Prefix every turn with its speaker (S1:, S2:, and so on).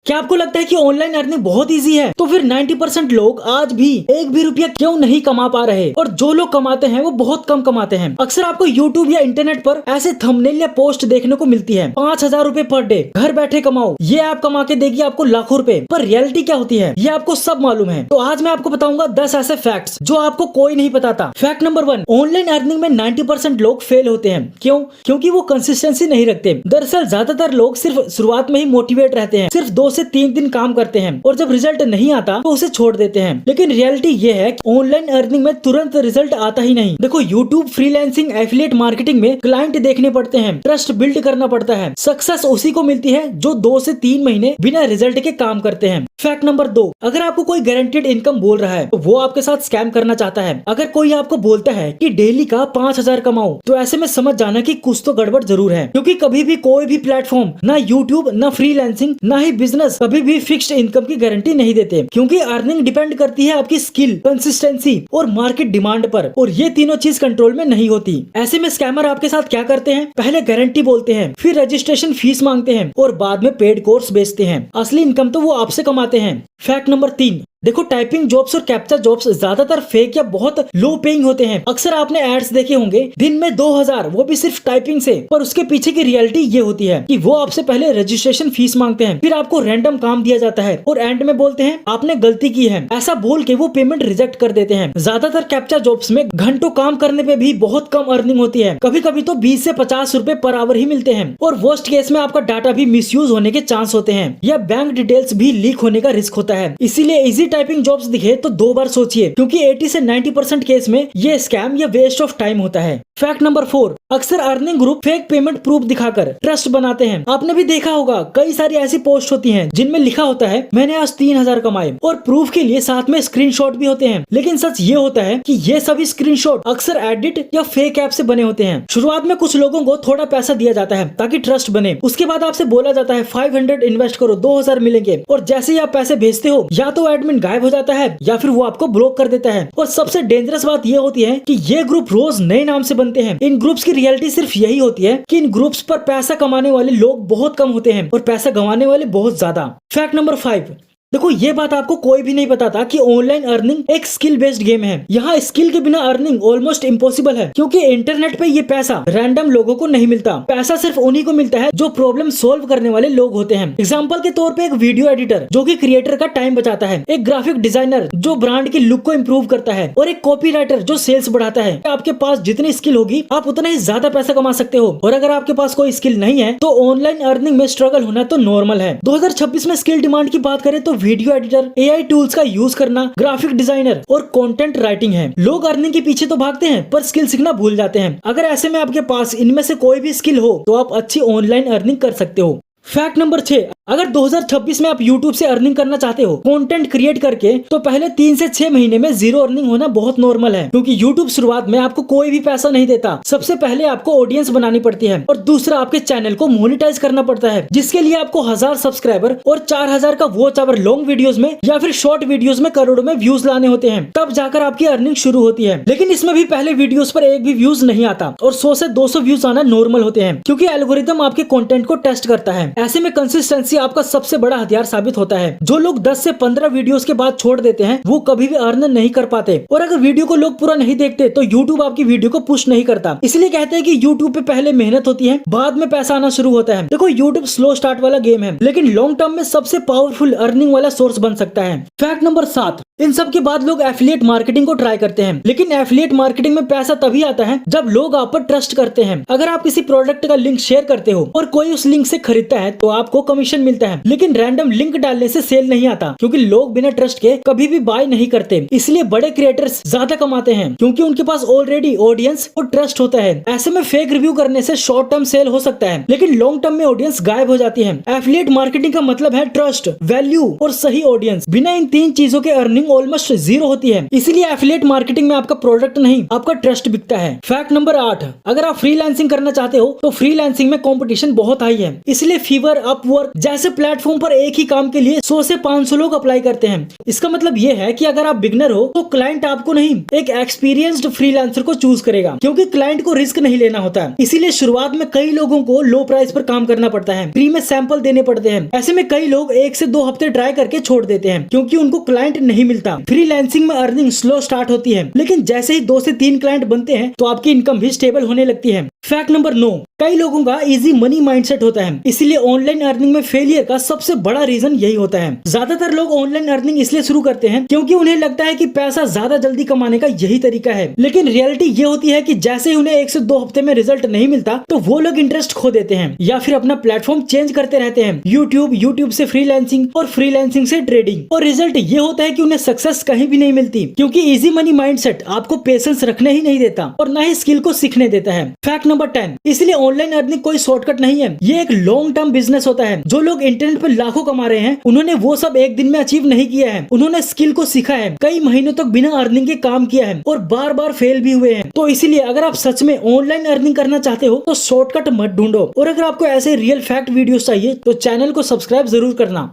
S1: क्या आपको लगता है कि ऑनलाइन अर्निंग बहुत इजी है? तो फिर 90% लोग आज भी एक भी रुपया क्यों नहीं कमा पा रहे? और जो लोग कमाते हैं वो बहुत कम कमाते हैं। अक्सर आपको यूट्यूब या इंटरनेट पर ऐसे थंबनेल या पोस्ट देखने को मिलती है, 5,000 रुपए पर डे, घर बैठे कमाओ, ये ऐप कमा के देगी आपको लाखों रुपए। पर रियलिटी क्या होती है ये आपको सब मालूम है। तो आज मैं आपको बताऊंगा 10 ऐसे फैक्ट्स जो आपको कोई नहीं बताता। फैक्ट नंबर 1, ऑनलाइन अर्निंग में 90% लोग फेल होते हैं। क्यों? क्योंकि वो कंसिस्टेंसी नहीं रखते। दरअसल ज्यादातर लोग सिर्फ शुरुआत में ही मोटिवेट रहते हैं, सिर्फ 2 से 3 दिन काम करते हैं और जब रिजल्ट नहीं आता तो उसे छोड़ देते हैं। लेकिन रियलिटी ये है कि ऑनलाइन अर्निंग में तुरंत रिजल्ट आता ही नहीं। देखो, यूट्यूब, फ्रीलांसिंग, एफिलिएट मार्केटिंग में क्लाइंट देखने पड़ते हैं, ट्रस्ट बिल्ड करना पड़ता है। सक्सेस उसी को मिलती है जो 2 से 3 महीने बिना रिजल्ट के काम करते हैं। फैक्ट नंबर 2, अगर आपको कोई गारंटेड इनकम बोल रहा है तो वो आपके साथ स्कैम करना चाहता है। अगर कोई आपको बोलता है कि डेली का 5,000 कमाओ, तो ऐसे में समझ जाना कि कुछ तो गड़बड़ जरूर है। क्योंकि कभी भी कोई भी प्लेटफॉर्म, ना यूट्यूब, ना फ्रीलांसिंग, ना ही बिजनेस कभी भी फिक्स्ड इनकम की गारंटी नहीं देते। क्योंकि अर्निंग डिपेंड करती है आपकी स्किल, कंसिस्टेंसी और मार्केट डिमांड पर, और ये तीनों चीज कंट्रोल में नहीं होती। ऐसे में स्कैमर आपके साथ क्या करते हैं? पहले गारंटी बोलते हैं, फिर रजिस्ट्रेशन फीस मांगते हैं और बाद में पेड कोर्स बेचते हैं। असली इनकम तो वो आपसे कमाते हैं। फैक्ट नंबर 3, देखो, टाइपिंग जॉब्स और कैप्चा जॉब्स ज्यादातर फेक या बहुत लो पेइंग होते हैं। अक्सर आपने एड्स देखे होंगे, दिन में 2,000, वो भी सिर्फ टाइपिंग से। पर उसके पीछे की रियलिटी ये होती है कि वो आपसे पहले रजिस्ट्रेशन फीस मांगते हैं, फिर आपको रैंडम काम दिया जाता है और एंड में बोलते हैं आपने गलती की है। ऐसा बोल के वो पेमेंट रिजेक्ट कर देते हैं। ज्यादातर कैप्चा जॉब्स में घंटों काम करने पे भी बहुत कम अर्निंग होती है। कभी कभी तो 20 से 50 रुपए पर आवर ही मिलते हैं। और वर्स्ट केस में आपका डाटा भी मिसयूज होने के चांस होते हैं या बैंक डिटेल्स भी लीक होने का रिस्क होता है। इसीलिए इजी टाइपिंग जॉब्स दिखे तो 2 बार सोचिए, क्योंकि 80 से 90% केस में ये स्कैम या वेस्ट ऑफ टाइम होता है। फैक्ट नंबर 4, अक्सर earning group fake payment proof दिखाकर ट्रस्ट बनाते हैं। आपने भी देखा होगा, कई सारी ऐसी पोस्ट होती हैं जिनमें लिखा होता है मैंने आज 3,000 कमाए, और प्रूफ के लिए साथ में स्क्रीनशॉट भी होते हैं। लेकिन सच ये होता है कि ये सभी स्क्रीनशॉट अक्सर एडिट या फेक ऐप से बने होते हैं। शुरुआत में कुछ लोगों को थोड़ा पैसा दिया जाता है ताकि ट्रस्ट बने। उसके बाद आपसे बोला जाता है 500 इन्वेस्ट करो, 2,000 मिलेंगे। और जैसे ही आप पैसे भेजते हो, या तो एडमिन गायब हो जाता है या फिर वो आपको ब्लॉक कर देता है। और सबसे डेंजरस बात ये होती है कि ये ग्रुप रोज नए नाम से बनते हैं। इन ग्रुप्स की रियलिटी सिर्फ यही होती है कि इन ग्रुप्स पर पैसा कमाने वाले लोग बहुत कम होते हैं और पैसा गंवाने वाले बहुत ज्यादा। फैक्ट नंबर 5, देखो, ये बात आपको कोई भी नहीं बताता कि ऑनलाइन अर्निंग एक स्किल बेस्ड गेम है। यहाँ स्किल के बिना अर्निंग ऑलमोस्ट इम्पॉसिबल है, क्योंकि इंटरनेट पे ये पैसा रैंडम लोगों को नहीं मिलता। पैसा सिर्फ उन्हीं को मिलता है जो प्रॉब्लम सॉल्व करने वाले लोग होते हैं। एग्जांपल के तौर पे एक वीडियो एडिटर जो कि क्रिएटर का टाइम बचाता है, एक ग्राफिक डिजाइनर जो ब्रांड की लुक को इम्प्रूव करता है, और एक कॉपीराइटर जो सेल्स बढ़ाता है। आपके पास जितनी स्किल होगी आप उतना ही ज्यादा पैसा कमा सकते हो। और अगर आपके पास कोई स्किल नहीं है तो ऑनलाइन अर्निंग में स्ट्रगल होना तो नॉर्मल है। 2026 में स्किल डिमांड की बात करें तो वीडियो एडिटर, एआई टूल्स का यूज करना, ग्राफिक डिजाइनर और कंटेंट राइटिंग है। लोग अर्निंग के पीछे तो भागते हैं पर स्किल सीखना भूल जाते हैं। अगर ऐसे में आपके पास इनमें से कोई भी स्किल हो तो आप अच्छी ऑनलाइन अर्निंग कर सकते हो। फैक्ट नंबर 6, अगर 2026 में आप YouTube से अर्निंग करना चाहते हो कंटेंट क्रिएट करके, तो पहले 3 से 6 महीने में जीरो अर्निंग होना बहुत नॉर्मल है। क्योंकि YouTube शुरुआत में आपको कोई भी पैसा नहीं देता। सबसे पहले आपको ऑडियंस बनानी पड़ती है और दूसरा आपके चैनल को मोनेटाइज करना पड़ता है, जिसके लिए आपको 1000 सब्सक्राइबर और 4000 का वॉच आवर लॉन्ग वीडियोस में या फिर शॉर्ट वीडियोस में करोड़ों में व्यूज लाने होते हैं। तब जाकर आपकी अर्निंग शुरू होती है। लेकिन इसमें भी पहले वीडियोस पर एक भी व्यूज नहीं आता और 100 से 200 व्यूज आना नॉर्मल होते हैं, क्योंकि एल्गोरिदम आपके कंटेंट को टेस्ट करता है। ऐसे में कंसिस्टेंसी आपका सबसे बड़ा हथियार साबित होता है। जो लोग 10 से 15 वीडियोस के बाद छोड़ देते हैं वो कभी भी अर्न नहीं कर पाते। और अगर वीडियो को लोग पूरा नहीं देखते तो यूट्यूब आपकी वीडियो को पुश नहीं करता। इसलिए कहते हैं कि यूट्यूब पे पहले मेहनत होती है, बाद में पैसा आना शुरू होता है। देखो, यूट्यूब स्लो स्टार्ट वाला गेम है, लेकिन लॉन्ग टर्म में सबसे पावरफुल अर्निंग वाला सोर्स बन सकता है। फैक्ट नंबर 7, इन सब के बाद लोग एफिलिएट मार्केटिंग को ट्राई करते हैं। लेकिन एफिलिएट मार्केटिंग में पैसा तभी आता है जब लोग आप पर ट्रस्ट करते हैं। अगर आप किसी प्रोडक्ट का लिंक शेयर करते हो और कोई उस लिंक से खरीदता है तो आपको कमीशन मिलता है। लेकिन रैंडम लिंक डालने से सेल नहीं आता, क्योंकि लोग बिना ट्रस्ट के कभी भी बाय नहीं करते। इसलिए बड़े क्रिएटर्स ज्यादा कमाते हैं, क्योंकि उनके पास ऑलरेडी ऑडियंस और ट्रस्ट होता है। ऐसे में फेक रिव्यू करने से शॉर्ट टर्म सेल हो सकता है, लेकिन लॉन्ग टर्म में ऑडियंस गायब हो जाती है। एफिलिएट मार्केटिंग का मतलब है ट्रस्ट, वैल्यू और सही ऑडियंस। बिना इन 3 चीजों के अर्निंग अर्निंग ऑलमोस्ट जीरो होती है। इसीलिए एफिलिएट मार्केटिंग में आपका प्रोडक्ट नहीं, आपका ट्रस्ट बिकता है। फैक्ट नंबर 8, अगर आप फ्रीलांसिंग करना चाहते हो तो फ्रीलांसिंग में कंपटीशन बहुत हाई है। इसलिए फीवर, अपवर्क जैसे प्लेटफॉर्म पर एक ही काम के लिए 100 से 500 लोग अप्लाई करते हैं। इसका मतलब ये है कि अगर आप बिगनर हो तो क्लाइंट आपको नहीं, एक एक्सपीरियंस्ड फ्रीलांसर को चूज करेगा, क्योंकि क्लाइंट को रिस्क नहीं लेना होता है। इसीलिए शुरुआत में कई लोगों को लो प्राइस पर काम करना पड़ता है, फ्री में सैंपल देने पड़ते हैं। ऐसे में कई लोग 1 से 2 हफ्ते ट्राई करके छोड़ देते हैं, क्योंकि उनको क्लाइंट नहीं मिलता। फ्रीलांसिंग में अर्निंग स्लो स्टार्ट होती है, लेकिन जैसे ही 2 से 3 क्लाइंट बनते हैं तो आपकी इनकम भी स्टेबल होने लगती है। फैक्ट नंबर 9, कई लोगों का इजी मनी माइंडसेट होता है, इसलिए ऑनलाइन अर्निंग में फेलियर का सबसे बड़ा रीजन यही होता है। ज्यादातर लोग ऑनलाइन अर्निंग इसलिए शुरू करते हैं क्योंकि उन्हें लगता है कि पैसा ज्यादा जल्दी कमाने का यही तरीका है, लेकिन रियलिटी ये होती है कि जैसे ही उन्हें 1 से 2 हफ्ते में रिजल्ट नहीं मिलता तो वो लोग इंटरेस्ट खो देते हैं या फिर अपना प्लेटफॉर्म चेंज करते रहते हैं। यूट्यूब से फ्रीलांसिंग और फ्रीलांसिंग से ट्रेडिंग, और रिजल्ट ये होता है कि उन्हें सक्सेस कहीं भी नहीं मिलती, क्योंकि इजी मनी माइंडसेट आपको पेशेंस रखने ही नहीं देता और न ही स्किल को सीखने देता है। फैक्ट नंबर 10, इसलिए ऑनलाइन अर्निंग कोई शॉर्टकट नहीं है, ये एक लॉन्ग टर्म बिजनेस होता है। जो लोग इंटरनेट पर लाखों कमा रहे हैं उन्होंने वो सब एक दिन में अचीव नहीं किया है, उन्होंने स्किल को सीखा है, कई महीनों तक बिना अर्निंग के काम किया है और बार बार फेल भी हुए हैं। तो इसीलिए अगर आप सच में ऑनलाइन अर्निंग करना चाहते हो तो शॉर्टकट मत ढूंढो, और अगर आपको ऐसे रियल फैक्ट वीडियोस चाहिए तो चैनल को सब्सक्राइब जरूर करना।